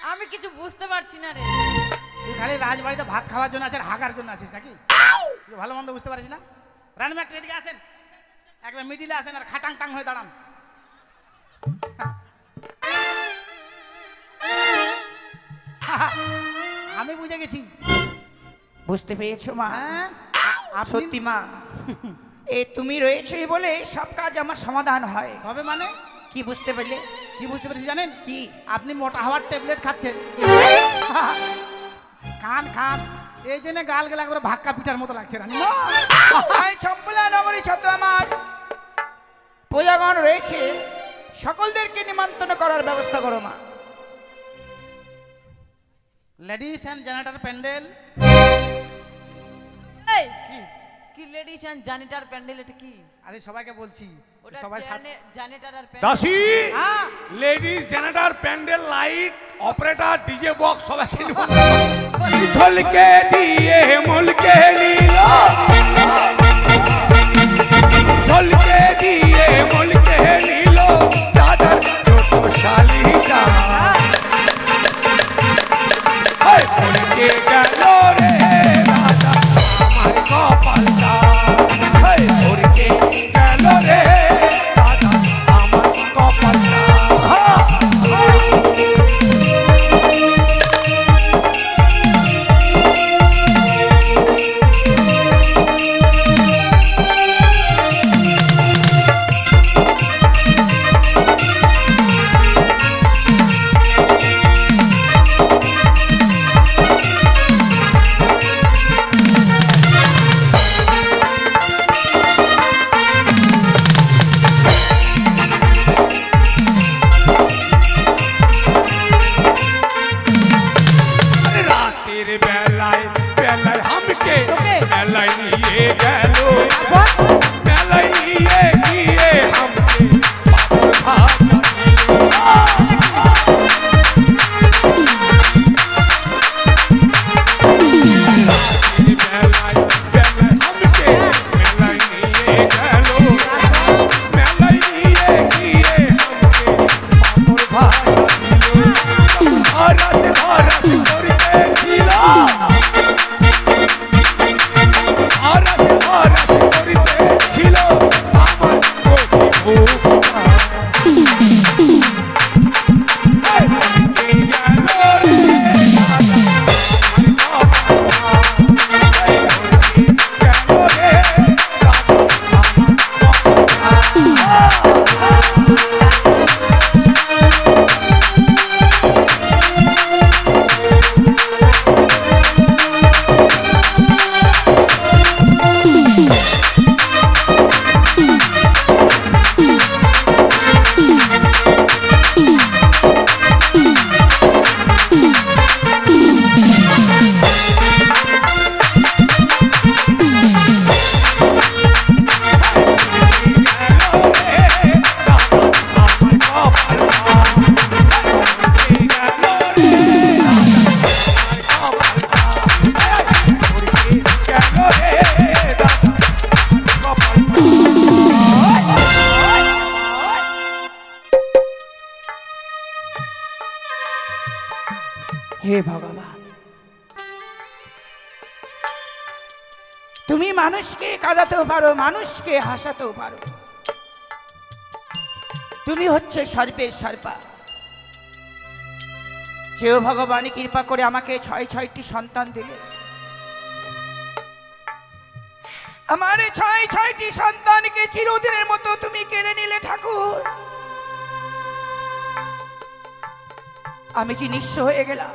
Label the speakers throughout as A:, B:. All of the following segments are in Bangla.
A: আমি কিছু বুঝতে পারছি না রে।
B: তুই খালি রাজবাড়িতে ভাত খাওয়ার জন্য আছিস, হাগার জন্য আছিস নাকি? তুই ভালো মন্দ বুঝতে পারিস না? রানবে একটা এদিকে আসেন, একবার মিডিলে আসেন আর খাটাং টাং হয়ে দাঁড়ান। আমি বুঝে গেছি।
C: বুঝতে পেরেছো মা?
B: হ্যাঁ
C: সত্যি মা, এ তুমি রয়েছো বলে সব কাজ আমার সমাধান হয়।
B: হবে মানে?
C: কি বুঝতে পারলে?
B: কি বুঝতে পেরেছি জানেন?
C: কি?
B: আপনি মোটা হওয়ার ট্যাবলেট খাচ্ছেন। খান খান, এই জন্য গাল গেলে একবার ভাক্কা পিঠার মতো লাগছে। রানী
C: চম্পলা নগরী ছোট আমার প্রজাগণ রয়েছে, সকলদেরকে নিমন্ত্রণ করার ব্যবস্থা করো মা।
B: Ladies and generator pandal.
A: এই কি লেডিস এন্ড জেনারেটর প্যান্ডেল? এটা কি?
B: আরে সবাইকে বলছি
A: ওটা
B: সবাই
A: জেনারেটর আর প্যান্ডেল।
D: দাসী,
B: হ্যাঁ
D: ladies generator pandal light operator DJ box সবাইকে ঝলকে দিয়ে মুলকে নিল, ঝলকে দিয়ে মুলকে নিল চাদর ছোট শালিকা। উড়কে গেল রে রাজা আমার কপালটা, উড়কে গেল রে রাজা আমার কপালটা। রাতের বেলায় বেলায় हमके মেলায় নিয়ে গেল, মেলায় নিয়ে গিয়ে हमके ভাত
C: হে ভগবান, তুমি মানুষকে কাঁদাতেও পারো, মানুষকে হাসাতেও পারো। তুমি হচ্ছে সর্পের সর্পা। যেও ভগবান কৃপা করে আমাকে ৬টি সন্তান দিলে, আমার ৬টি সন্তানকে চিরদিনের মতো তুমি কেড়ে নিলে ঠাকুর। আমি যে নিঃস্ব হয়ে গেলাম,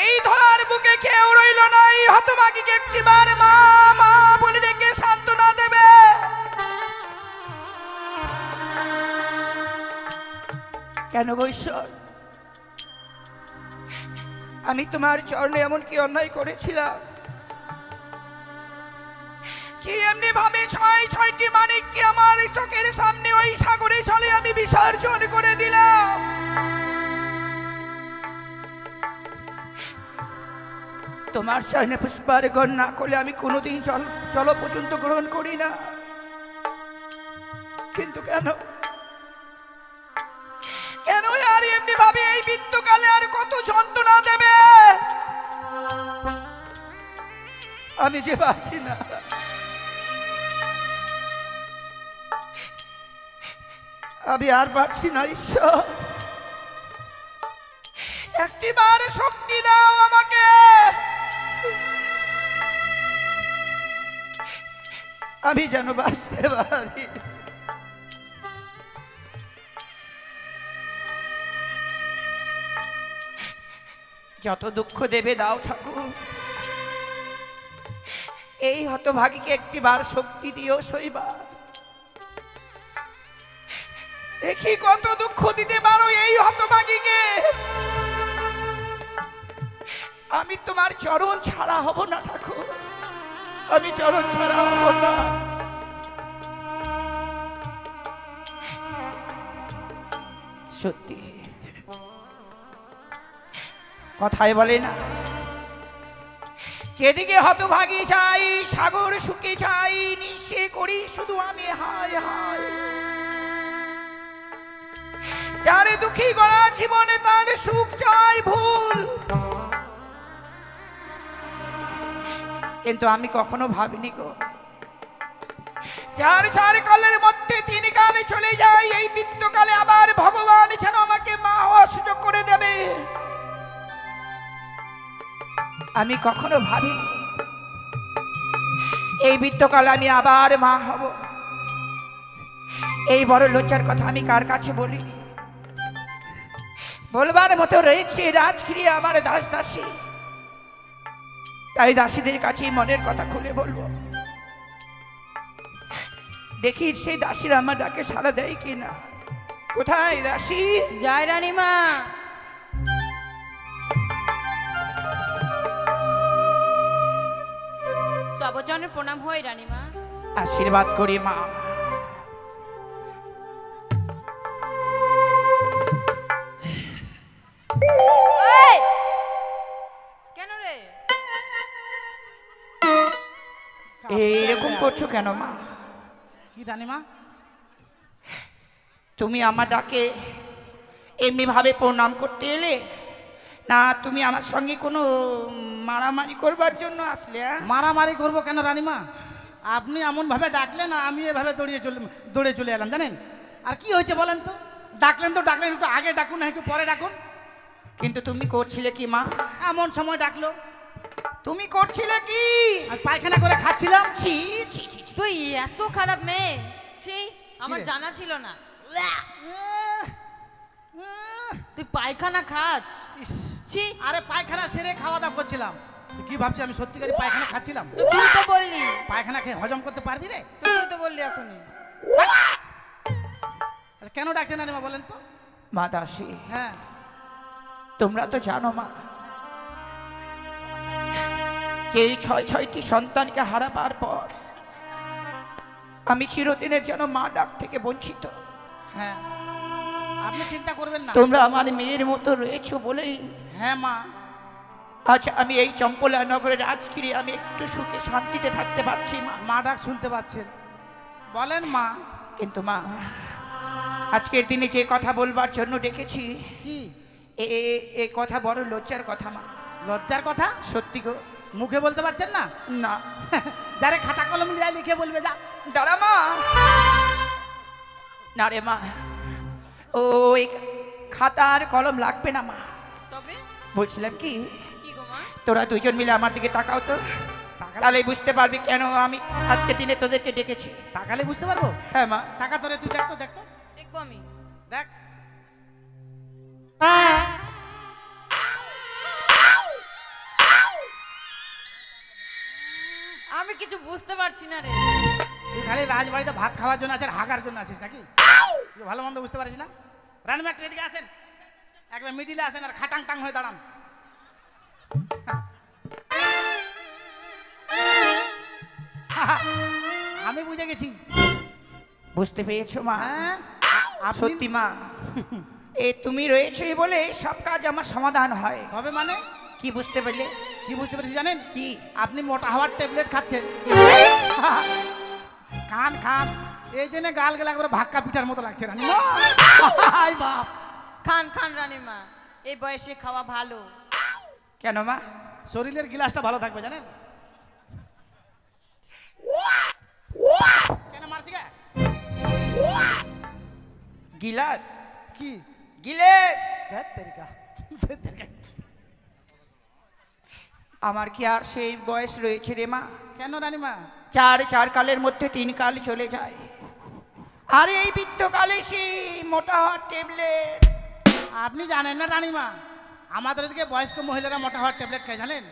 C: এই ধরার বুকে কেউ রইল না এই হতভাগীকে একটিবার মা মা বলে ডেকে সান্ত্বনা দেবে। কেন গো ঈশ্বর, আমি তোমার চরণে এমন কি অন্যায় করেছিলাম যে এমনি ভাবে ৬টি মানিককে আমার চোখের সামনে ওই সাগরে চলে আমি বিসর্জন করে দিলাম। তোমার চরণে পুষ্পার্ঘ্য না করলে আমি কোনোদিন জল পর্যন্ত গ্রহণ করি না। কিন্তু কেন কেন আর এ এমনি ভাবে এই মৃত্যুকালে আর কত যন্ত্রণা দেবে। আমি যে পারছি না, আমি আর পারছি না। ঈশ্বর, একটিবার শক্তি দাও আমাকে, আমি যেন বাঁচতে পারি। যত দুঃখ দেবে দাও ঠাকুর, এই হতভাগীকে একটিবার শক্তি দিও সইবার। দেখি কত দুঃখ দিতে পারো এই হতভাগীকে। আমি তোমার চরণ ছাড়া হব না ঠাকুর, আমি চরণ ছাড়া হব না। সত্যি কথায় বলে না, যেদিকে হতভাগী চাই সাগর সুখে চাই, নিঃশে করি শুধু আমি হায় হায়। যার দুঃখী গড়া জীবনে তার সুখ চাই ভুল, কিন্তু আমি কখনো ভাবিনি গো, যার চার কালের মধ্যে তিন কালে চলে যায়, এই মৃত্যুকালে আবার ভগবান যেন আমাকে মা হওয়ার সুযোগ করে দেবে। আমি কখনো ভাবিনি এই মৃত্যুকালে আমি আবার মা হব। এই বড় লজ্জার কথা আমি কার কাছে বলি? বলবার মতো রয়েছে রাজগৃহে আমার দাস দাসী, তাই দাসীদের কাছে মনের কথা খুলে বলবো। দেখি সেই দাসীরা আমার ডাকে সাড়া দেয় কিনা। কোথায় দাসী?
A: জয় রানীমা। তব চরণে প্রণাম হয় রানীমা।
C: আশীর্বাদ করি মা।
A: কেন রে?
C: এইরকম করছো কেন মা?
B: কি রানীমা?
C: তুমি আমার ডাকে এমনি ভাবে প্রণাম করতে এলে না? তুমি আমার সঙ্গে কোনো মারামারি করবার জন্য আসলে?
B: মারামারি করবো কেন রানীমা? আপনি এমন ভাবে ডাকলেন, আমি এভাবে দৌড়ে চলে এলাম জানেন। আর কি হয়েছে বলেন তো? ডাকলেন তো ডাকলেন, একটু আগে ডাকুন না একটু পরে ডাকুন।
C: কিন্তু তুমি করছিলে কি মা?
B: এমন সময় ডাকলো।
C: তুমি করছিলে কি?
B: আমি পায়খানা করে খাচ্ছিলাম।
C: ছি ছি ছি ছি।
A: তুই এত খারাপ মেয়ে, ছি আমার
B: রে?
A: জানা ছিল না। তুই পায়খানা খাস?
B: ইস,
A: ছি,
B: আরে পায়খানা সেরে খাওয়া দাওয়া করছিলাম। তুই কি ভাবছি আমি সত্যিকারই পায়খানা খাচ্ছিলাম?
A: তুই তো বললি,
B: পায়খানা খেয়ে হজম করতে পারবি রে?
A: তুই তো বললি এখনই।
B: কেন ডাকছেন রানীমা বলেন তো?
C: মা দাসী,
B: হ্যাঁ
C: তোমরা তো জানো মা, যে ছয়টি সন্তানকে হারাবার পর আমি চিরদিনের যেন মা ডাক থেকে বঞ্চিত।
B: হ্যাঁ, আপনি চিন্তা করবেন না।
C: তোমরা আমার মেয়ের মতো রয়েছো বলেই
B: হ্যাঁ মা,
C: আজ আমি এই চম্পলা নগরের রাজগিরি আমি একটু সুখে শান্তিতে থাকতে পারছি মা।
B: মা ডাক শুনতে পাচ্ছেন, বলেন মা।
C: কিন্তু মা, আজকের দিনে যে কথা বলবার জন্য ডেকেছি,
B: কি
C: এ কথা বড় লজ্জার কথা মা।
B: লজ্জার কথা?
C: সত্যি গো।
B: মুখে বলতে পারছেন না?
C: না।
B: যারে খাতা কলম লিয়ে লিখে বলবে যা।
C: দাঁড়া মা। না রে মা, ওই খাতা আর কলম লাগবে না মা।
A: তবে
C: বলছিলাম কি,
A: কি গো মা?
C: তোরা দুজন মিলে আমার দিকে তাকাও তো, তাহলে বুঝতে পারবি কেন আমি আজকে দিনে তোদেরকে ডেকেছি।
B: তাকালে বুঝতে পারবো?
C: হ্যাঁ মা।
B: টাকা তোরে, তুই দেখ তো, দেখ তো,
A: দেখবো আমি।
B: দেখ।
A: আমি কিছু বুঝতে পারছি না রে।
B: তুই খালি রাজবাড়িতে ভাত খাওয়ার জন্য আছিস আর হাগার জন্য আছিস নাকি? তুই ভালো মন্দ বুঝতে পারিস না? রানীমা একটু এদিকে আসেন, একবার মিডিলে আসেন আর খাটাং টাং হয়ে দাঁড়ান। আমি বুঝে গেছি।
C: বুঝতে পেরেছো মা?
B: হ্যাঁ,
C: সত্যি মা, তুমি রয়েছোই বলে সব কাজ আমার সমাধান হয়।
B: হবে মানে?
C: কি বুঝতে পারলে?
B: কি বুঝতে পেরেছি জানেন?
C: কি?
B: আপনি মোটা হওয়ার ট্যাবলেট খাচ্ছেন। খান খান, এই জন্য গাল গেলে একবার ভাক্কা পিঠার মতো লাগছে রানীমা। হাই বাপ,
A: খান খান রানীমা, এই বয়সে খাওয়া ভালো।
C: কেন মা?
B: শরীরের গিলাসটা ভালো থাকবে জানেন। কেন মারছি কে?
C: গিলাস?
B: কি
C: গিলেস?
B: ধ্যাৎ তেরিকা।
C: আমার কি আর সেই বয়স রয়েছে রে মা?
B: কেন রানীমা?
C: চার কালের মধ্যে 3 কাল চলে যায়, আর এই বৃদ্ধকালে সেই মোটা হওয়ার ট্যাবলেট।
B: আপনি জানেন না রানীমা, আমাদের দিকে বয়স্ক মহিলারা মোটা হওয়ার ট্যাবলেট খায় জানেন,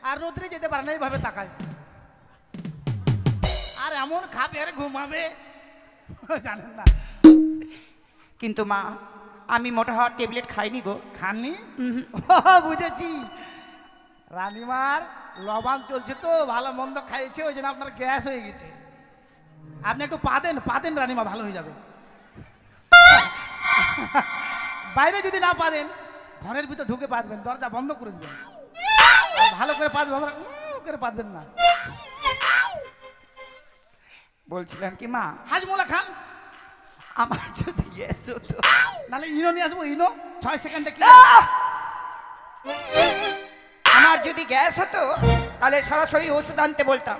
B: আর রোদ্রে যেতে পারে না, এইভাবে তাকায় আর এমন খাবে আর ঘুমাবে জানেন না।
C: কিন্তু মা, আমি মোটা হওয়ার ট্যাবলেট খাইনি গো।
B: খাননি? বুঝেছি, রানীমার লবণ চলছে তো, ভালো মন্দ খাইছে, ওই জন্য আপনার গ্যাস হয়ে গেছে। আপনি একটু পাতেন রানীমা, ভালো হয়ে যাবে। বাইরে যদি না পারেন, ঘরের ভিতর ঢুকে পাতবেন, দরজা বন্ধ করে দেবেন, ভালো করে পাতবেন, করে পাতবেন না।
C: বলছিলাম কি মা,
B: হাজমোলা খান।
C: আমার যদি গ্যাস হতো,
B: নাহলে ইনো নিয়ে আসবো, ইনো 6 সেকেন্ডে কি।
C: আমার যদি গ্যাস হতো তাহলে সরাসরি ওষুধ আনতে বলতাম,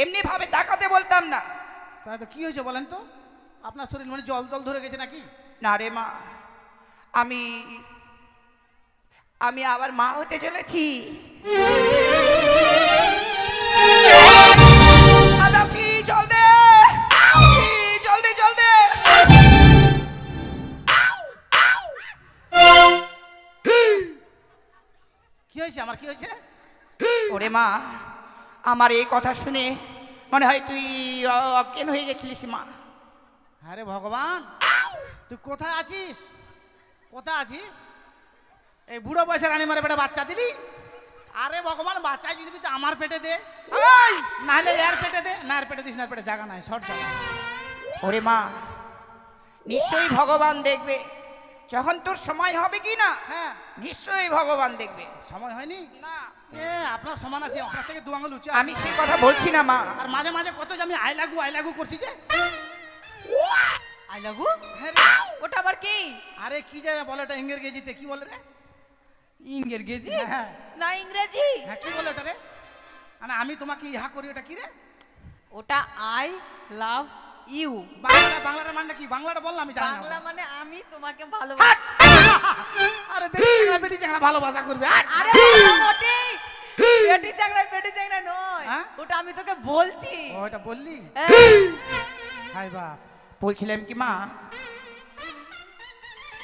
C: এমনি ভাবে দেখাতে বলতাম না।
B: তাই তো, কি হয়েছে বলেন তো? আপনার শরীর মানে জল ধরে গেছে নাকি?
C: না রে মা, আমি আবার মা হতে চলেছি। দাসী, জল দে, জল দে, জল দে।
B: কি হয়েছে আমার, কি হয়েছে?
C: ওরে মা, আমার এই কথা শুনে মনে হয় তুই অজ্ঞান হয়ে গেছিলিস মা।
B: আরে ভগবান, তুই কোথায় আছিস? কোথায় আছিস? এই বুড়ো বয়সে রানীমারে বেটা বাচ্চা দিলি? আরে ভগবান, বাচ্চা যদি তুই আমার পেটে দে, নাহলে এর পেটে দে। না, এর পেটে দিস না, এর পেটে জায়গা নাই, শর্ট জায়গা।
C: ওরে মা, নিশ্চয়ই ভগবান দেখবে, যখন তোর সময় হবে কি না,
B: হ্যাঁ,
C: নিশ্চয়ই ভগবান দেখবে।
B: সময় হয়নি
C: না,
B: আপনার সমান আছে, আপনার থেকে 2 আঙুল উঁচু
C: আমি সে কথা বলছি না মা।
B: আর মাঝে মাঝে কত যে আমি আই লাগু করছি যে।
A: আই লাগু?
B: হ্যাঁ রে।
A: ওটা আবার কি?
B: আরে কি যায় বলে, এটা ইংরেজিতে কি বলে রে?
A: ইংরেজি
B: হ্যাঁ
A: না ইংরেজি?
B: হ্যাঁ, কি বলে ওটা রে? মানে আমি তোমাকে ইহা করি, ওটা কি রে?
A: ওটা আই লাভ ইউ।
B: বাংলাটা মানে কি? বাংলাটা বললাম আমি জানি না।
A: বাংলা মানে আমি তোমাকে ভালোবাসি।
B: আরে বেটি চাংড়া ভালোবাসা করবে।
A: আরে মোটে বেটি চাংড়া নয়,
B: হ্যাঁ?
A: ওটা আমি তোকে বলছি।
B: ওটা বললি? হাই বাপ।
C: বলছিলাম কি মা,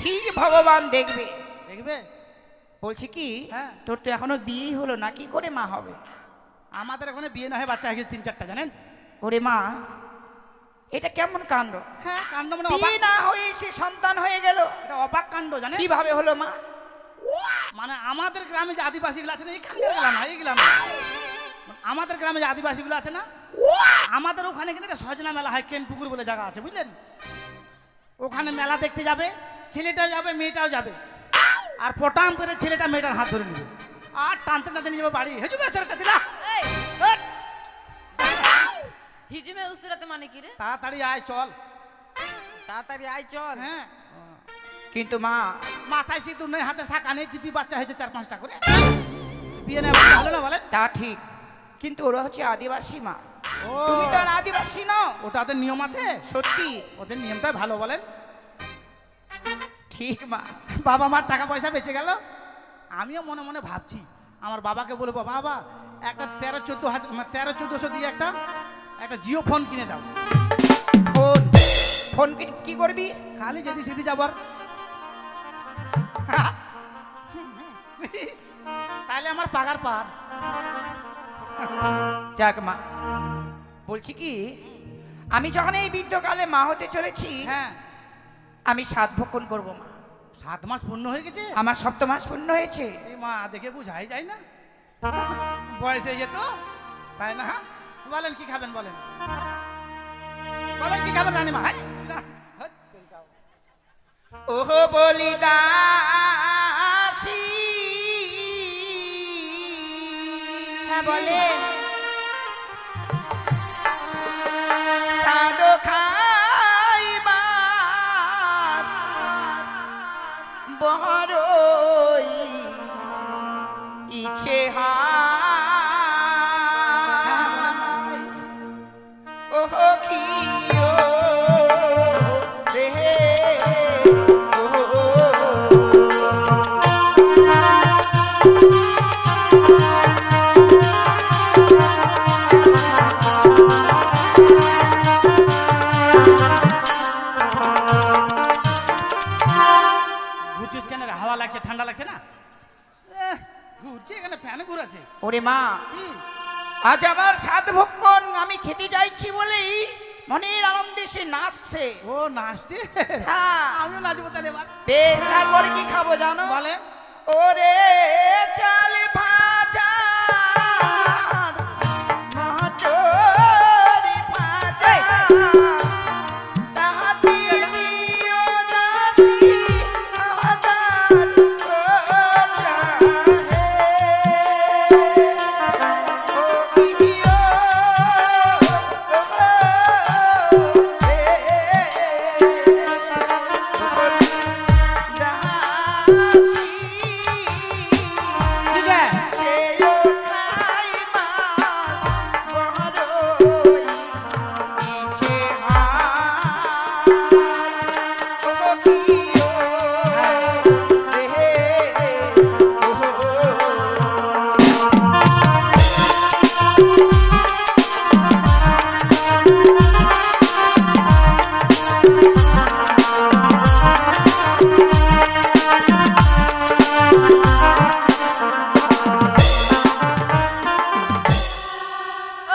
C: ঠিক ভগবান দেখবে।
B: দেখবে?
C: বলছি কি,
B: হ্যাঁ।
C: তোর তো এখনো বিয়ে হলো না, কি করে মা হবে?
B: আমাদের এখানে বিয়ে না হয় বাচ্চা হয়ে গেছে 3-4টা জানেন।
C: ওরে মা, এটা কেমন কাণ্ড?
B: হ্যাঁ, কাণ্ড মানে
C: বিয়ে না হয়ে সে সন্তান হয়ে গেল,
B: এটা অবাক কাণ্ড জানেন।
C: কিভাবে হলো মা?
B: মানে আমাদের গ্রামে যে আদিবাসীগুলো আছে না, এইখানকার গেলাম না, এই গেলাম না, আমাদের গ্রামে যে আদিবাসীগুলো আছে না, আমাদের ওখানে কিন্তু একটা সজনা মেলা হয়, কেনপুকুর বলে জায়গা আছে, বুঝলেন? ওখানে মেলা দেখতে যাবে, ছেলেটাও যাবে, মেয়েটাও যাবে, আর পটাম করে ছেলেটা মেয়েটার হাত ধরে নেবে, আর টানতে টানতে নিয়ে যাবে বাড়ি। হেজুবে সরকার দিলা,
A: হিজুমে উসরাতে মানে কি রে?
B: তাড়াতাড়ি আয় চল।
A: তাড়াতাড়ি আয় চল।
B: হ্যাঁ,
C: কিন্তু মা,
B: মাথায় সিঁদুর নেই, হাতে শাখা নেই, দিবি বাচ্চা হয়েছে 4-5টা করে, বিয়ে নেই ভালো না বলেন?
C: তা ঠিক, কিন্তু ওরা হচ্ছে আদিবাসী মা,
B: ও,
C: তুমি তো আর আদিবাসী নও।
B: ওটা ওদের নিয়ম আছে,
C: সত্যি?
B: ওদের নিয়মটাই ভালো বলেন।
C: ঠিক মা।
B: বাবা মার টাকা পয়সা বেঁচে গেল, আমিও মনে মনে ভাবছি আমার বাবাকে বলবো, বাবা একটা 13-14 দিয়ে একটা জিও ফোন কিনে দাও।
C: ফোন কি করবি?
B: খালি যেদি সেদি যাবার, তাহলে আমার পাগার পার।
C: যাক মা, বলছি কি, আমি যখন এই বৃদ্ধকালে মা হতে চলেছি,
B: হ্যাঁ,
C: আমি 7 ভক্ষণ করবো মা।
B: 7 মাস পূর্ণ হয়ে গেছে?
C: আমার 7 মাস পূর্ণ হয়েছে।
B: এই মা দেখে বুঝাই যায় না, বয়স হয়ে যেত, তাই না? বলেন কি খাবেন, বলেন কি খাবেন রানীমা?
C: ওহো বলি দাসী,
A: হ্যাঁ বলেন।
C: সাধু খাইবার বড়ই ইচ্ছে হায় ওহো কিও রে ওহো
B: ঘুরছিস কেন রে? হাওয়া লাগছে, ঠান্ডা লাগছে না? ঘুরছে এখানে, ফ্যানে ঘুরাচ্ছে।
C: ওরে মা,
B: কি?
C: আজ আবার সাত ভক্ষণ আমি খেতে যাইছি বলেই মনের আনন্দে সে নাচছে।
B: ও নাচছে?
C: হ্যাঁ।
B: আমিও নাচবো তাহলে এবার।
C: বেশ, তারপরে কি খাবো জানো?
B: বলেন।
C: ওরে চাল ভাজা মটর ভাজা তাহাতে দিও দাসি আদার খোঁজা হে ও গিও
B: কি রে?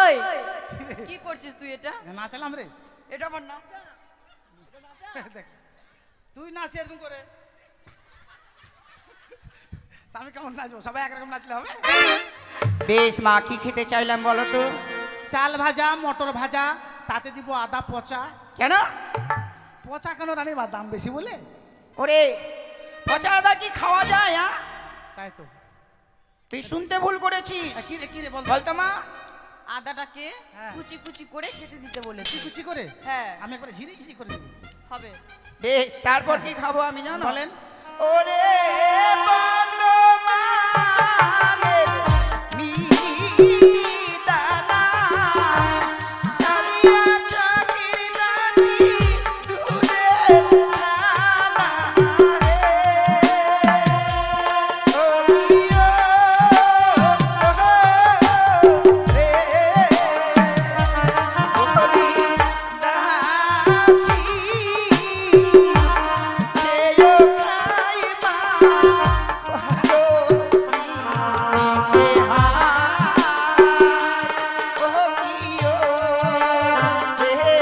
A: ওই কি করছিস তুই এটা?
B: নাচালাম রে।
C: এটা আমার নাচা।
B: দেখ, তুই নাচ এরকম করে, তা আমি কেমন নাচবো? সবাই একরকম নাচলে হবে?
C: বেশ মা, কি খেতে চাইলাম বলো তো?
B: চাল ভাজা, মটর ভাজা, তাতে দিব আদা পচা।
C: কেন?
B: পচা কেন রানী? বা দাম বেশি বলে?
C: ওরে পচা আদা কি খাওয়া যায়?
B: তাই তো।
C: তুই শুনতে ভুল করেছিস।
B: কি রে, কি রে বল?
C: বলতো মা।
A: আদাটাকে
B: হ্যাঁ।
A: কুচি কুচি করে খেতে দিতে বলেছি।
B: কুচি করে?
A: হ্যাঁ।
B: আমি একবার ঝিরি ঝিরি করে দেবো।
A: হবে।
C: বেশ, তারপর কি খাবো আমি জানো?
B: বলেন।
C: ওরে বর্ধমানের মিহিদানা সারিয়া চাকির দাসি দুধের ছানা হে ও গিও রে বলি দাসি সেও খাইবা ভালো যে হায় ও গিও রে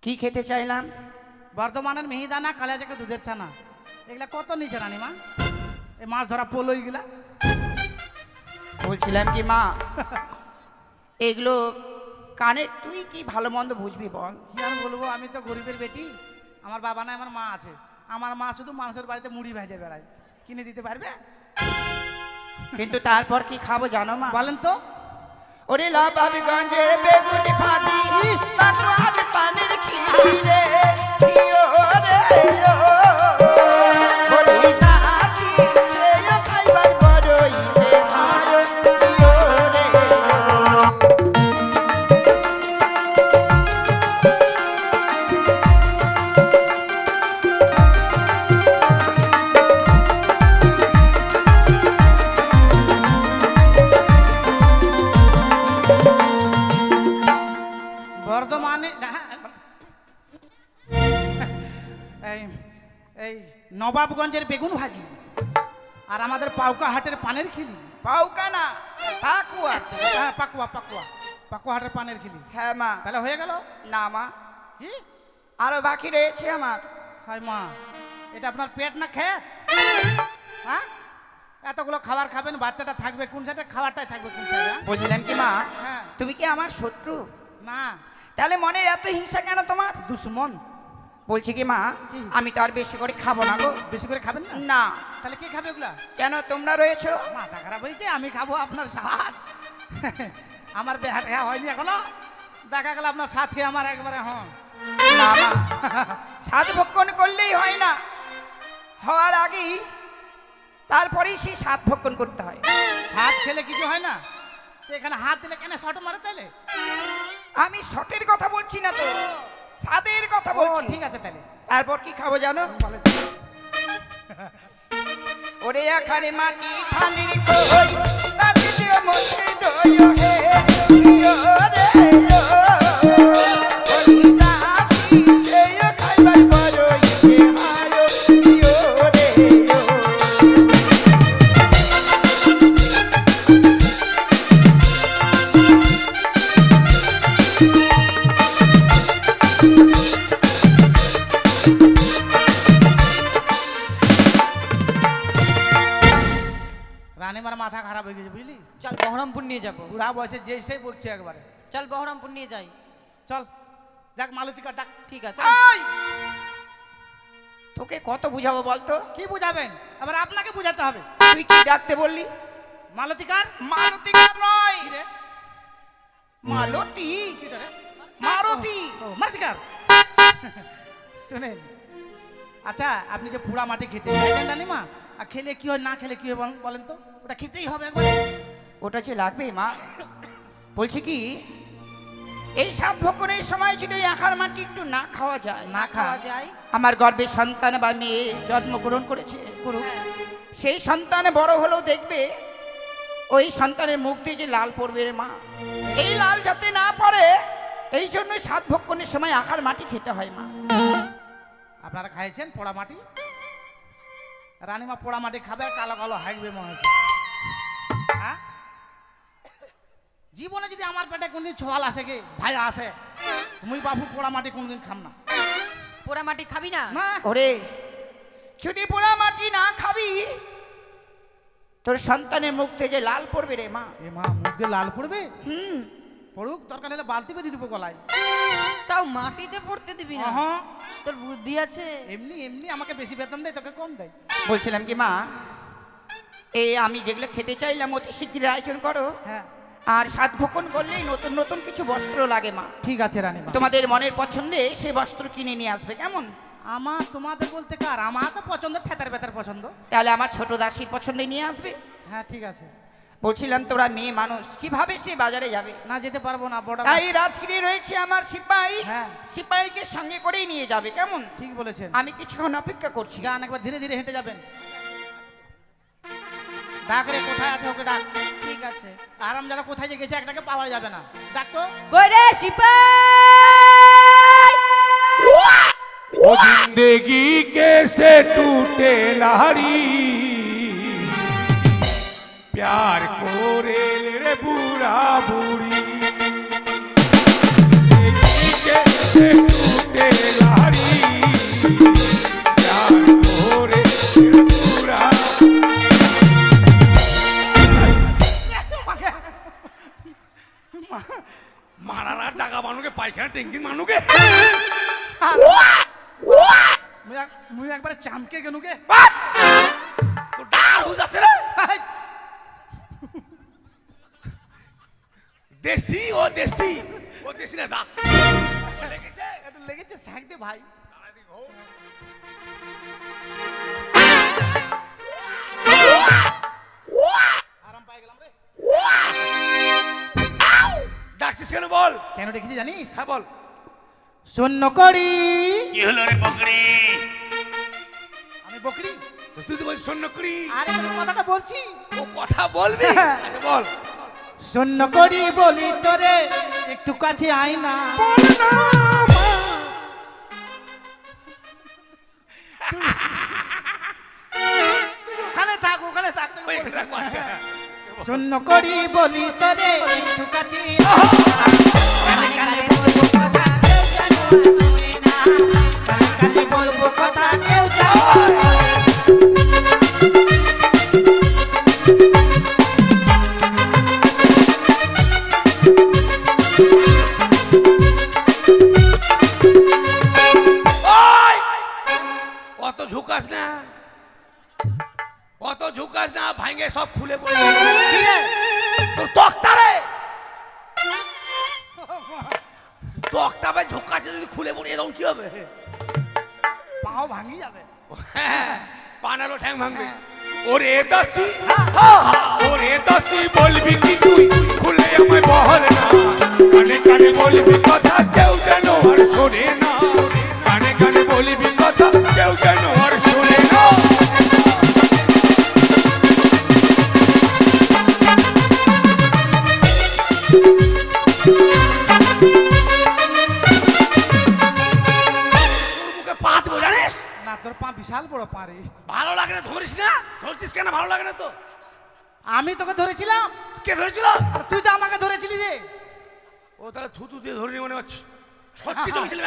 C: কি খেতে চাইলাম?
B: বর্ধমানের মিহিদানা, কালিয়াচকের দুধের ছানা, এগুলা কত নিচে রানীমা? এই মাছ ধরা পোল ওইগুলা।
C: বলছিলাম কি মা, এগুলো কানে তুই কি ভালো মন্দ বুঝবি বল?
B: কি আর বলবো, আমি তো গরিবের বেটি। আমার বাবা নাই, আমার মা আছে। আমার মা শুধু মানুষের বাড়িতে মুড়ি ভেজে বেড়ায়, কিনে দিতে পারবে?
C: কিন্তু তারপর কি খাবো জানো মা?
B: বলেন তো।
C: ওরে লাভাবিগঞ্জের বেগুনি ফাঁদি তাকুয়ার পানির খিরে ইয়ো রে ইয়ো বলি দাসি সেও খাইবার বড়ই যে হায় ইয়ো রে
B: বর্ধমানে এই এই নবাবগঞ্জের বেগুন ভাজি, আর আমাদের পাউকা হাটের পানের খিলি।
C: পাউকা না পাকুয়া।
B: হ্যাঁ, পাকুয়া পাকুয়া পাকুয়া হাটের পানের খিলি।
C: হ্যাঁ মা।
B: তাহলে হয়ে গেল?
C: না মা,
B: কি?
C: আরো বাকি রয়েছে আমার।
B: হাই মা, এটা আপনার পেট না খেয়ে? হ্যাঁ, এতগুলো খাবার খাবেন, বাচ্চাটা থাকবে কোন সাইডে? খাবারটাই থাকবে কোন সাইডে?
C: বুঝলেন কি মা,
B: হ্যাঁ।
C: তুমি কি আমার শত্রু?
B: না।
C: তাহলে মনের এত হিংসা কেন তোমার?
B: দুশ্মন।
C: বলছি কি মা,
B: কি?
C: আমি তো আর বেশি করে খাবো না গো।
B: বেশি করে খাবেন না?
C: না।
B: তাহলে কে খাবে ওগুলা?
C: কেন তোমরা রয়েছো?
B: মাথা খারাপ হয়েছে, আমি খাবো আপনার স্বাদ। আমার বেহা হয়নি এখনো, দেখা গেল আপনার স্বাদ খেয়ে আমার একবারে হ্যাঁ।
C: না মা, স্বাদ ভক্ষণ করলেই হয় না, হওয়ার আগেই তারপরেই সেই স্বাদ ভক্ষণ করতে হয়।
B: স্বাদ খেলে কিছু হয় না? তো এখানে হাত দিলে কেন শট মারে তাইলে?
C: আমি শটের কথা বলছি না তো, স্বাদের কথা
B: ও
C: বলছি।
B: ঠিক আছে তাহলে।
C: তারপর কি খাবো জানো?
B: বলেন।
C: ওরে এখানে মাটি ঠান্ডির কই, তাতে দিও মধ্যে দই হে দিও রে ও। ওই দাসি সেই খাইবার বড় ইচ্ছে আয়ো দিও রে ও।
B: রানীমার মাথা খারাপ হয়ে গেছে বুঝলি?
A: চল বহরমপুর নিয়ে যাবো।
B: বুড়া বয়সে যে সেই বলছে একবারে।
A: চল বহরমপুর নিয়ে যাই।
B: চল যাক মালতিকা ডাক।
A: ঠিক আছে।
C: এই! তোকে কত বুঝাবো বলতো?
B: কি বুঝাবেন? আবার আপনাকে বুঝাতে হবে।
C: তুই কি ডাকতে বললি?
B: মালতিকার?
C: মালতিকার নয়,
B: কি রে?
C: মালতী,
B: কিটা রে?
C: মারতী।
B: ও মালতিকার। শুনেন, আচ্ছা আপনি যে পুরা মাটি খেতে চাইছেন রানীমা, আর খেলে কি হয় না খেলে কি হয় বলেন তো? ওটা খেতেই হবে একবার।
C: ওটা যে লাগবে মা। বলছি কি, এই সাত ভক্ষণের সময় যদি আখার মাটি একটু না খাওয়া যায়,
B: না খাওয়া
A: যায়।
C: আমার গর্ভে সন্তান বা মেয়ে জন্মগ্রহণ করেছে,
B: করুক।
C: সেই সন্তান বড় হলেও দেখবে ওই সন্তানের মুখ দিয়ে যে লাল পড়বে রে মা, এই লাল যাতে না পড়ে এই জন্য সাত ভক্ষণের সময় আখার মাটি খেতে হয় মা।
B: আপনারা খাইছেন পোড়া মাটি? রানীমা পোড়া মাটি খাবে আর কালো কালো হাঁকবে মনে হচ্ছে। হ্যাঁ? জীবনে যদি আমার পেটে কোনদিন ছোয়াল আসে গে ভাই আসে, মুই বাবু পোড়া মাটি কোনদিন খাম না।
A: পোড়া মাটি খাবি না?
B: না
C: ওরে, যদি পোড়া মাটি না খাবি তোর সন্তানের মুখ থেকে যে লাল পড়বে রে মা।
B: এ মা মুখ দিয়ে লাল পড়বে?
C: হুম,
B: পড়ুক, দরকার হলে বালতি বেঁধে দিব গলায়।
A: তাও মাটিতে পড়তে দিবি না?
B: হ্যাঁ
A: তোর বুদ্ধি আছে?
B: এমনি এমনি আমাকে বেশি বেতন দেয়, তোকে কম দেয়।
C: বলছিলাম কি মা, এই আমি যেগুলো খেতে চাইলাম অতি শীঘ্রই আয়োজন করো।
B: হ্যাঁ
C: আর সাত ভক্ষণ করলেই নতুন নতুন কিছু বস্ত্র লাগে মা।
B: ঠিক আছে রানীমা।
C: তোমাদের মনের পছন্দে সেই বস্ত্র কিনে নিয়ে আসবে, কেমন?
B: আমার তোমাদের বলতে কার? আমার তো পছন্দ ঠেতার বেতার পছন্দ।
C: তাহলে আমার ছোট দাসীর পছন্দে নিয়ে আসবে।
B: হ্যাঁ ঠিক আছে।
C: বলছিলাম তোরা মেয়ে মানুষ কিভাবে সে বাজারে যাবে?
B: না যেতে পারবো না, বড়
C: তাই রাজগিরি রয়েছে আমার সিপাহী,
B: হ্যাঁ।
C: সিপাহীকে সঙ্গে করেই নিয়ে যাবে, কেমন?
B: ঠিক বলেছেন।
C: আমি কিছুক্ষণ অপেক্ষা করছি।
B: যান একবার ধীরে ধীরে হেঁটে যাবেন। ডাক রে, কোথায় আছে ওকে ডাক।
A: ঠিক আছে।
B: আরাম যারা কোথায় যে গেছে একটাকে পাওয়া যাবে না, ডাক তো।
A: কই রে সিপাই?
D: ओ जिंदगी कैसे टूटे लारी प्यार को रे बुरा बुरी जिंदगी कैसे टूटे लारी प्यार को रे बुरा মারার জায়গা মানুকে পায়খানা ট্যাঙ্কি মানুকে
B: মুই একবারে চামকে গেনুকে।
D: তো ডাল হয়ে যাচ্ছে রে দেশি ও দেশি ও দেশি না দাস লেগেছে
B: একটু লেগেছে, শাক দে ভাই। আরাম পাই গেলাম রে।
D: ডাকছিস কেন বল?
B: কেন দেখেছি জানিস?
D: হ্যাঁ বল।
B: শূন্য করি।
D: কি হলো রে বকরি?
B: আমি বকরি?
D: তুই তো বলছিস শূন্য করি।
B: আরে আমি কথাটা বলছি।
D: ও কথা বলবি? আচ্ছা বল।
B: শূন্য করি বলি তোরে একটু কাছে আয় না। ওখানে থাক, ওখানে থাক।
D: ওই এখানে রাখবো, আচ্ছা।
B: শূন্য করি বলি তোরে একটু কাছে বলবো কথা কেউ
D: সব খুলে পড়ে
B: কি রে?
D: তোর তক্তা রে তক্তা ভাই ঝোঁকাচ্ছে যদি খুলে পড়ে তখন কি হবে
B: পাও ভাঙি যাবে।
D: পানালো ঠ্যাং ভাঙবে ওরে দাসি ওরে দাসি বলবি কি তুই খুলে আমায় বহল না কানে কানে বলবি কথা কেউ যেন আর শোনে না কানে কানে বলবি কথা কেউ যেন আর শোনে না পাত জানিস
B: না তোর পা বিশাল বড় পা রে।
D: ভালো লাগে না ধরিস না ধরছিস কেন ভালো লাগে না তো
B: আমি তোকে ধরেছিলাম
D: কে ধরেছিল
B: আর তুই তো আমাকে ধরেছিলি রে।
D: ও তাহলে থুতু দিয়ে ধরে মনে হচ্ছে সত্যি ধরেছিল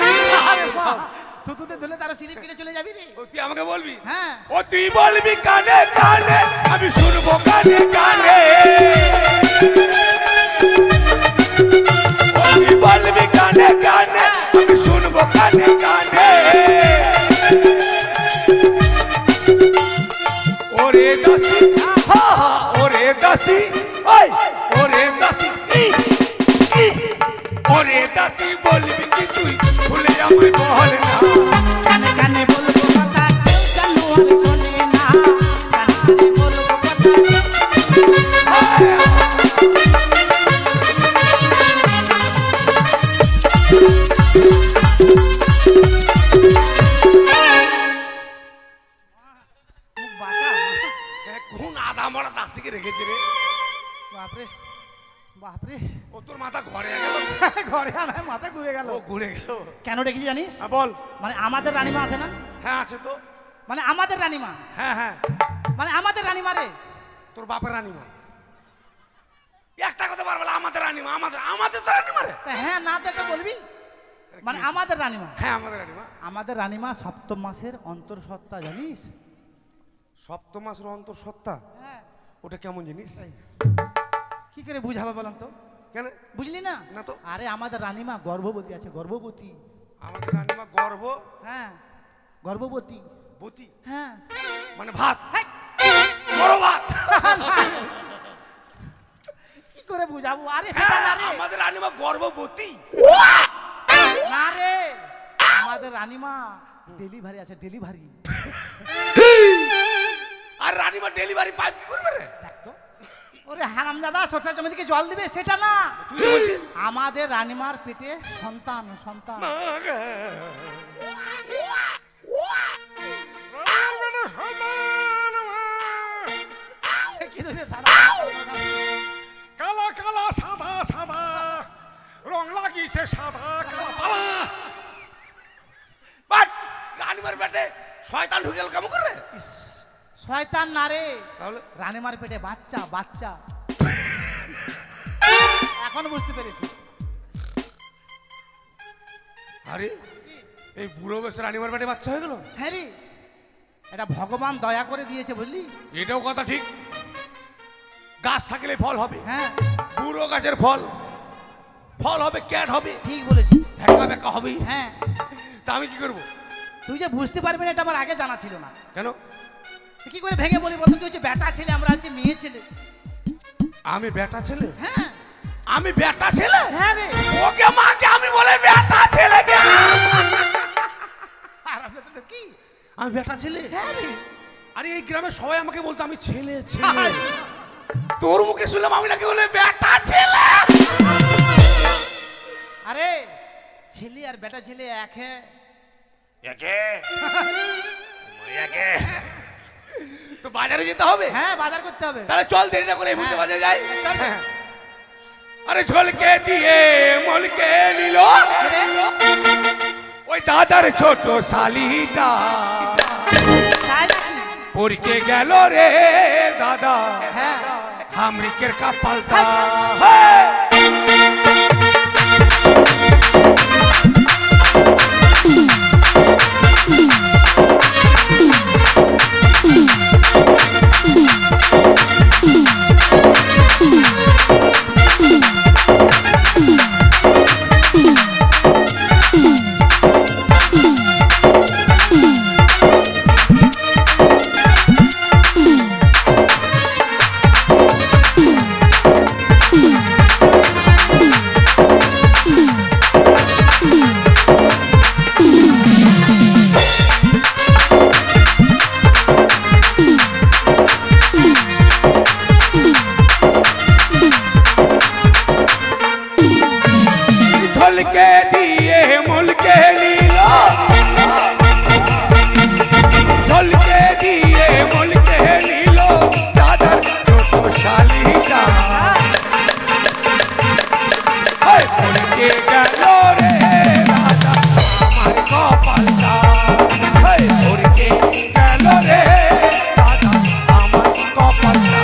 B: থুতুতে ধরলে তারা সিলিপ কেটে চলে যাবি রে।
D: ও তুই আমাকে বলবি
B: হ্যাঁ
D: ও তুই বলবি কানে কানে আমি শুনবো কানে কানে ও তুই বলবি কানে কানে আমি শুনবো কানে কানে ওরে দাসি হা হা ওরে দাসি ওই ওরে দাসি ওরে দাসি বলবি কি তুই ভুলে আমায় বল না
B: কানে কানে বলবো কথা কেউ যেন আর শোনে না কানে কানে বলবো
D: কোন আধা মরা দাসিকে রেখেছে রে
B: বাপরে বাপরে
D: ও তোর মাথা ঘরে গেল
B: ঘরে আমার মাথা ঘুরে গেল।
D: ও ঘুরে গেল
B: কেন ডেকেছি জানিস?
D: বল
B: মানে আমাদের রানীমা আছে না,
D: হ্যাঁ আছে তো
B: মানে আমাদের রানীমা,
D: হ্যাঁ হ্যাঁ
B: মানে আমাদের রানীমা রে।
D: তোর বাপের রানীমা একটা কথা বারবার আমাদের রানীমা আমাদের আমাদের তো রানীমা রে
B: তা হ্যাঁ না তো একটা বলবি, মানে আমাদের রানীমা।
D: হ্যাঁ আমাদের রানীমা
B: আমাদের রানীমা সপ্তম মাসের অন্তঃসত্ত্বা জানিস?
D: সপ্তম মাসের অন্তঃসত্ত্বা
B: হ্যাঁ।
D: ওটা কেমন জিনিস
B: কি করে বুঝাবো বলুন তো?
D: কেন
B: বুঝলি না?
D: না তো।
B: আরে আমাদের রানীমা গর্ভবতী আছে, গর্ভবতী।
D: আমাদের রানীমা গর্ভ
B: হ্যাঁ গর্ভবতী।
D: বতী
B: হ্যাঁ
D: মানে ভাত বড় ভাত
B: কি করে বুঝাবো? আরে সেটা না রে,
D: আমাদের রানীমা গর্ভবতী
B: না রে, আমাদের রানীমা ডেলিভারি আছে, ডেলিভারি।
D: আর রানীমা ডেলিভারি পাইপ কি করবে রে
B: দেখ তো, ওরে হারামজাদা ছোট্ট জমি থেকে জল দিবে সেটা না,
D: তুই তো বলছিস
B: আমাদের রানীমার পেটে সন্তান, সন্তান।
D: না গে।
B: কি ধরে সাদা
D: কালা কালা সাদা সাদা রং লাগিয়েছে সাদা কালা পালা বাট রানীমার পেটে শয়তান ঢুকে গেল কেমন করে
B: ইস, শয়তান না রে,
D: তাহলে
B: রানীমার পেটে বাচ্চা, বাচ্চা। এখন বুঝতে পেরেছি।
D: আরে এই বুড়ো বয়সে রানীমার পেটে বাচ্চা হয়ে গেল
B: হ্যাঁ রে, এটা ভগবান দয়া করে দিয়েছে বুঝলি।
D: এটাও কথা ঠিক গাছ থাকলে ফল হবে
B: হ্যাঁ
D: বুড়ো গাছের ফল ফল হবে ক্যাট হবে
B: ঠিক বলেছিস।
D: ভেকা ভেকা হবে
B: হ্যাঁ
D: তা আমি কি করবো
B: তুই যে বুঝতে পারবি না এটা আমার আগে জানা ছিল না।
D: কেন
B: তুই কি করে ভেঙে বলি বলতো? তুই হচ্ছে বেটা ছেলে, আমরা হচ্ছে মেয়ে ছেলে।
D: আমি বেটা ছেলে
B: হ্যাঁ
D: আমি বেটা ছেলে
B: হ্যাঁ রে,
D: ওকে মাকে আমি বলে বেটা ছেলে কে
B: আর আমরা তো কি?
D: আমি বেটা ছেলে
B: হ্যাঁ রে,
D: আরে এই গ্রামে সবাই আমাকে বলতো আমি ছেলে ছেলে তোর মুখে শুনলাম আমি নাকি বলে বেটা ছেলে
B: আরে ছেলে আর বেটা ছেলে এক হ্যাঁ।
D: একে একে তো বাজারে যেতে হবে
B: হ্যাঁ বাজার করতে হবে।
D: তাহলে চল দেরি না করে এই মুহূর্তে বাজারে যাই
B: চল রে।
D: আরে ঝলকে দিয়ে মলকে নিল
B: রে,
D: ওই দাদার ছোট শালিটা
B: তাই নাকি?
D: পরকে গেল রে দাদা
B: হ্যাঁ
D: হামরিকের কপালটা দিয়ে মুলকে নিল ঝলকে দিয়ে মুলকে নিল দাদার ছোট শালিকা মুলকে গেল রে দাদা আমার কপালটা মুলকে গেল রে দাদা আমার কপালটা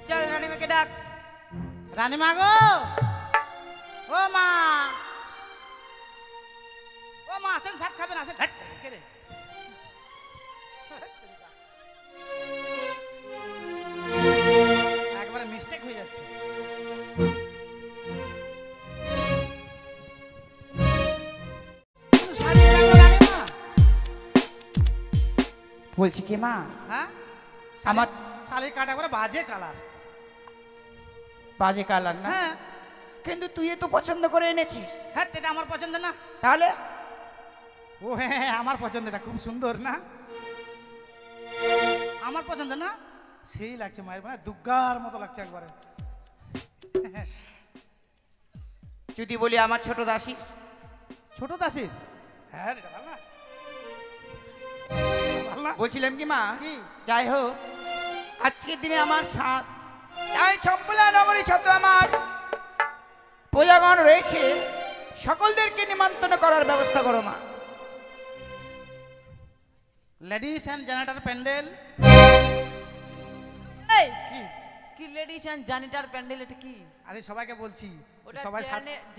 A: চল রানীমাকে ডাক।
B: রানীমা গো, ও মা, ও মা আসেন, সাত খাবেন আসেন। কে রে? একবারে মিস্টেক হয়ে যাচ্ছে।
C: বলছি কি মা,
B: হ্যাঁ
C: আমার
B: শালির কাটা করে বাজে কালার।
C: বাজে কালার না?
B: হ্যাঁ
C: কিন্তু তুই তো পছন্দ করে এনেছিস।
B: হ্যাঁ, এটা আমার পছন্দ না।
C: তাহলে
B: ও হ্যাঁ, আমার পছন্দ, এটা খুব সুন্দর না? আমার পছন্দ না? সেই লাগছে মায়ের, মানে দুর্গার মতো লাগছে একবারে।
C: যদি বলি আমার ছোট দাসী,
B: ছোট দাসির? হ্যাঁ এটা ভালো না? ভালো না?
C: বলছিলাম কি মা,
B: কি?
C: যাই হোক আজকের দিনে আমার সাথ তাই চম্পলা নগরী যত আমার প্রজাগণ রয়েছে সকলদেরকে নিমন্ত্রণ করার ব্যবস্থা করো মা।
B: Ladies and generator pandal.
A: এই
B: কি?
A: কি লেডিস এন্ড জানিটার প্যান্ডেল, এটা কি?
B: আরে সবাইকে বলছি,
A: ওটা
B: সবাই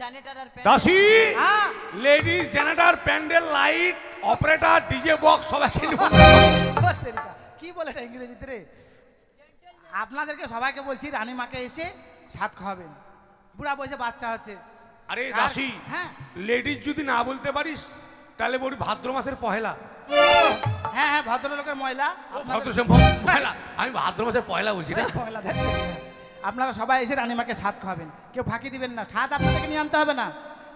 A: জানিটার আর প্যান্ডেল।
D: দাসী,
B: হ্যাঁ
D: ladies generator pandal light operator DJ box সবাইকে
B: কি বলে এটা ইংরেজিতে রে? আপনাদেরকে সবাইকে বলছি রানীমাকে এসে সাত খাওয়াবেন। বুড়া বয়সে বাচ্চা হচ্ছে।
D: আরে দাসী,
B: হ্যাঁ
D: লেডিস যদি না বলতে পারিস তাহলে বলি ভাদ্র মাসের পহেলা।
B: হ্যাঁ হ্যাঁ, ভদ্রলোকের ময়লা।
D: ভাদ্র পহেলা, আমি ভাদ্র মাসের পয়লা বলছি না।
B: ময়লা দেখ। আপনারা সবাই এসে রানীমাকে সাত খাওয়াবেন, কেউ ফাঁকি দিবেন না। সাত আপনাদেরকে নিয়ে আনতে হবে না,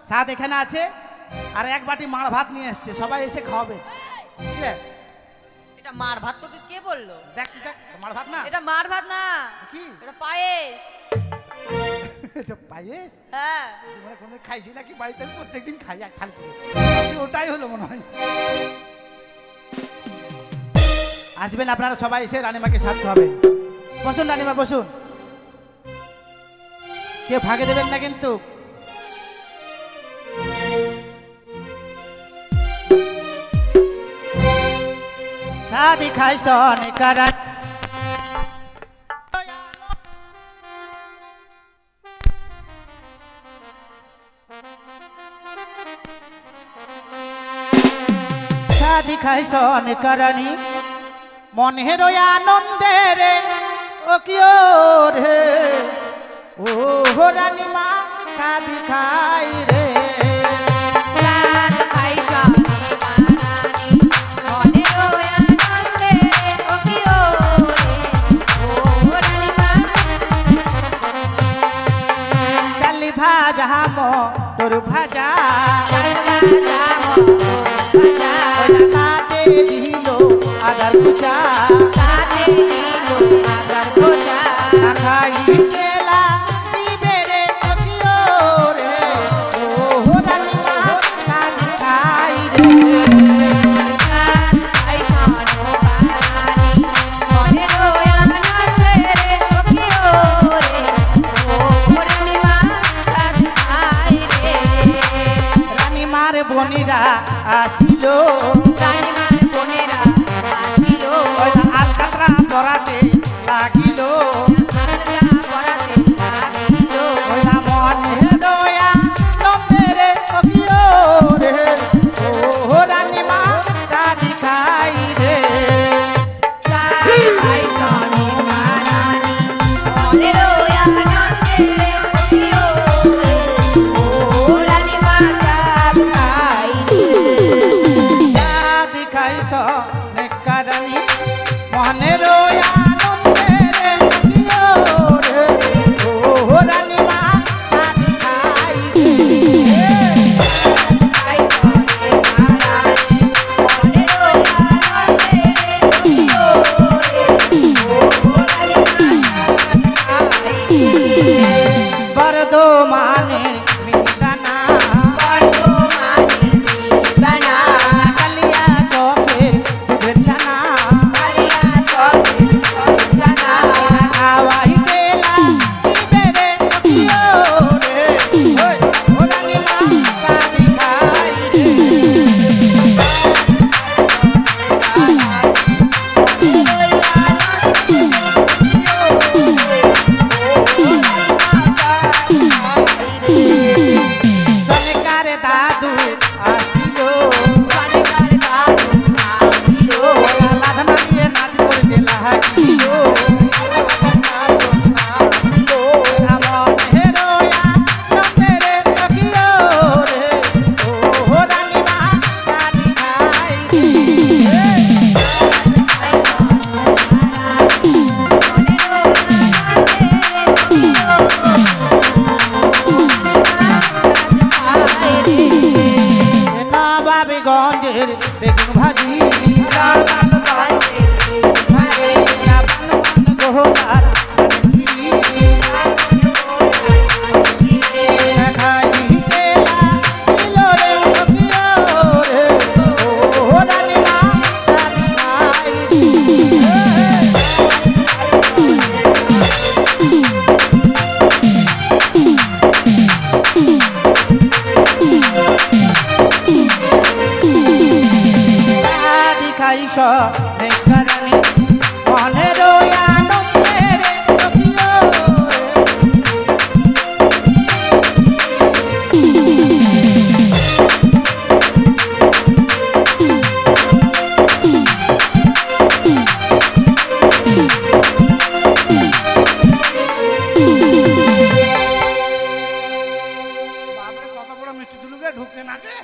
B: সাত এখানে আছে। আর এক বাটি মাড় ভাত নিয়ে এসছে, সবাই এসে খাওয়াবে। ঠিক আছে?
A: এটা মার ভাত, তোকে কে বললো?
B: দেখ দেখ, মাড় ভাত না,
A: এটা মার ভাত না,
B: কি
A: এটা পায়েস।
B: এটা পায়েস।
A: হ্যাঁ,
B: জীবনে কোনোদিন খাইছি নাকি? বাড়িতে আমি প্রত্যেকদিন খাই এক থাল করে। ওটাই হলো মনে হয়। আসবেন আপনারা সবাই এসে রানীমাকে সাথ খাবেন। বসুন রানীমা বসুন, কেউ ভাগে দেবেন না কিন্তু। शादी खाई सोन करन शादी खाई सोन करनी मन हेरो आनंदे रे ओ कियो रे ओ हो रानी माँ शादी खाई रे भाजा मो तोर भाजा ताते दिलो अगर पूजा खाई तेला बेरे कियो रे ओ हो रानी माँ शादी खाई रे बोनेरा आसिलो रानीमार बोनेरा आसिलो आलकातरा बराते लागिलो आलकातरा बराते लागिलो ओला मने दया नंदेरे कबियो रे ओ रानीमा शादी खाई रे शादी खाई कानो मारानी मने दया नंदेरे कबियो ओ रानीमा मोहने रोया नंदेरे कियो रे ओ रानी माँ शादी खाई रे खाई सोने मारानी मोहने रोया नंदेरे कियो रे ओ रानी माँ शादी खाई रे बरदो माने मिलना बरदो माने मिलना कलिया तो फिर बिछना गंजेर बेगुन भाजी गोहदार करनी मोहने रोया नंदेरे कियो बापरे कत बड़ मिष्टि तुलुके ढुकते नाके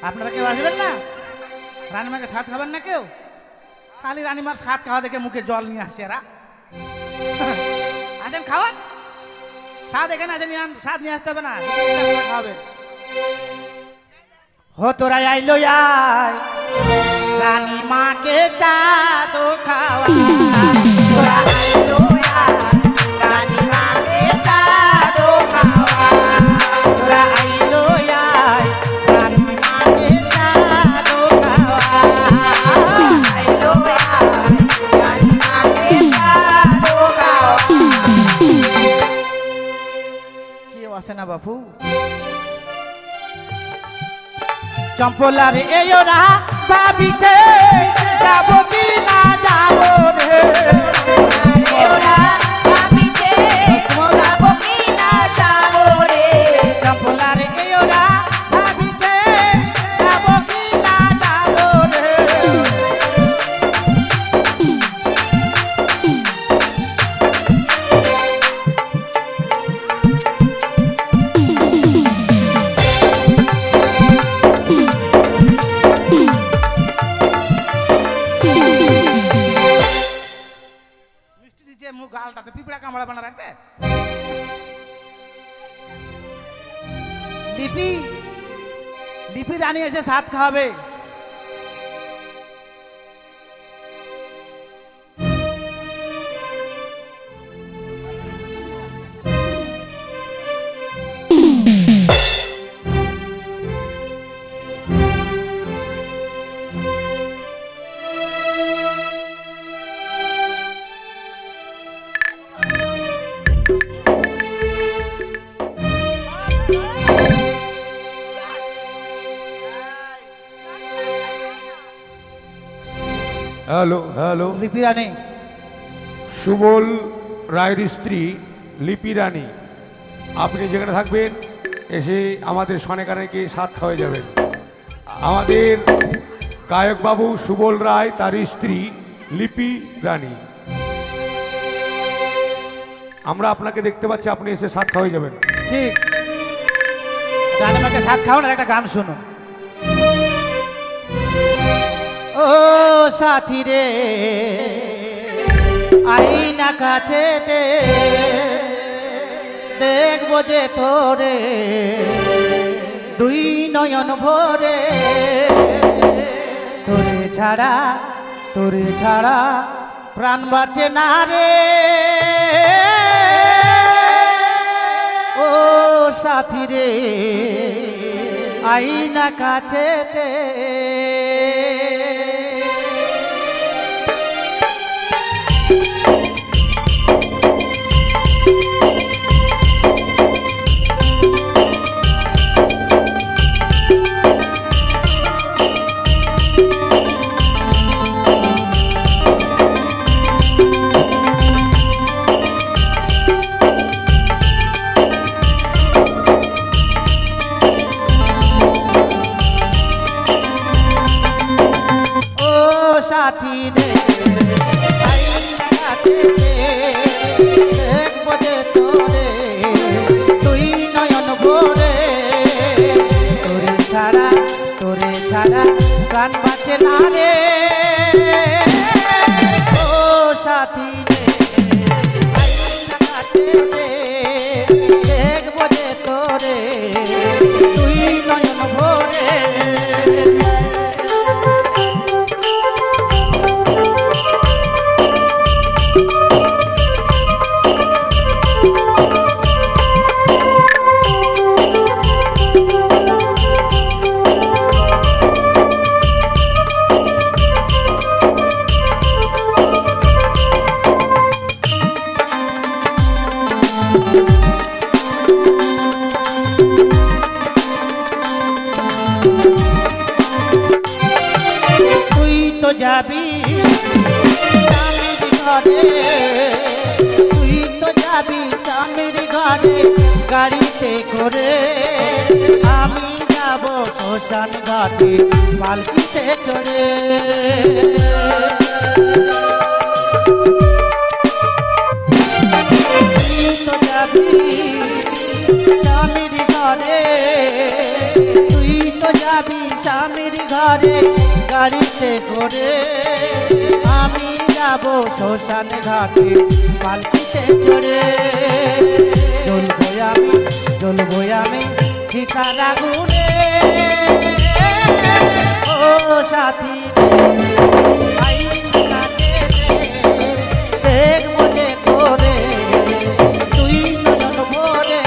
B: আপনারা কেউ আসবেন না রানীমাকে সাত খাবেন না কেউ খালি রানীমার সাত খাওয়া দেখে মুখে জল নিয়ে আসছে এরা আসেন খাওয়ান সাত এখানে আসেন সাত নিয়ে আসতে হবে না খাওয়াবেন हो तोरा आइलो यार रानी माँ के चाँद खावा तोरा आइलो यार रानी माँ के কেউ আসে না বাপু। চম্পলার এই ওরা ভাবিছে যাবো কি না যাবো রে, চম্পলার এই ওরা ভাবিছে যাবো কি না যাবো রে। মিষ্টি দিচ্ছে মুখ গালটাতে পিঁপড়া কামড়া বানা রাখতে। লিপি লিপি রানী এসে সাত খাওয়াবে।
D: হ্যালো হ্যালো,
B: লিপি রানী
D: সুবল রায়ের স্ত্রী লিপি রানী, আপনি যেখানে থাকবেন এসে আমাদের সনেকানেকে সাত খাওয়া যাবেন। আমাদের গায়কবাবু সুবল রায়, তার স্ত্রী লিপি রানী, আমরা আপনাকে দেখতে পাচ্ছি, আপনি এসে সাত খাওয়া যাবেন।
B: ঠিক, আমাকে সাত খাওয়ান আর একটা গান শুনুন। ও সাথী রে আইনা কাছে দেখবো যে তোরে দুই নয়ন ভরে, তোরে ছাড়া প্রাণ বাঁচে না রে। ও সাথী রে আইনা কাছে সাথী রে আইনা কাছে দেখবো যে তোরে দুই নয়ন ভরে, তোরে ছাড়া প্রাণ বাঁচে না রে। ও সাথী রে আইনা কাছে দেখবো যে তোরে দুই নয়ন ভরে। যাবি স্বামীর ঘরে, তুই তো যাবি স্বামীর ঘরে গাড়িতে করে, আমি যাব শ্মশান ঘাটে পালকিতে চড়ে। তুই তো যাবি স্বামীর ঘরে, তুই তো যাবি স্বামীর ঘরে গাড়িতে করে, আমি যাব শ্মশান ঘাটে পালকিতে চড়ে। জ্বলবো আমি চিতার আগুনে, ও সাথী আইনা কাছে দেখবো যে তোরে তুই নয়ন ভরে।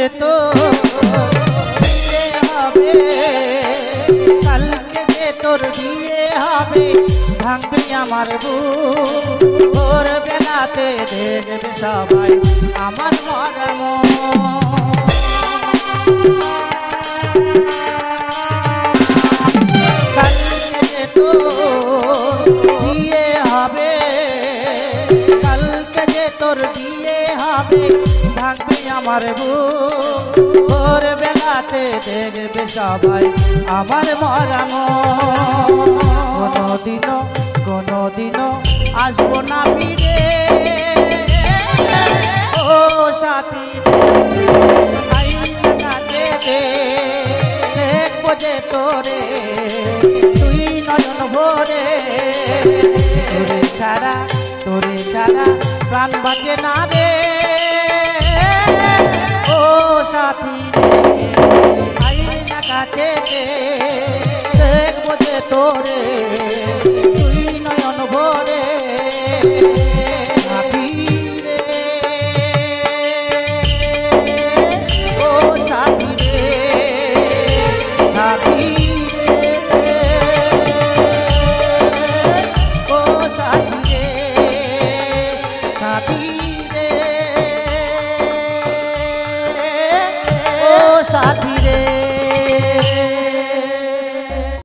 B: যে তো বিয়ে হবে, কালকে যে তোর বিয়ে হবে, ভাঙবি আমার বুক, ভোর বেলাতে দেখবে সবাই আমার মরম। কালকে যে তোর বিয়ে হবে, কালকে যে তোর বিয়ে হবে, ভাঙবি আমার বুক, ভোর বেলাতে দেখবে সবাই আমার মরম। কোনদিনও আসবো না ফিরে, ও সাথী আইনাতে দেখবো যে তোরে, তুই নয়ন ভরে। তোরে ছাড়া প্রাণ বাঁচে না রে, ও সাথী আইনা কাছে দেখবো যে তোরে, তুই নয়ন ভরে।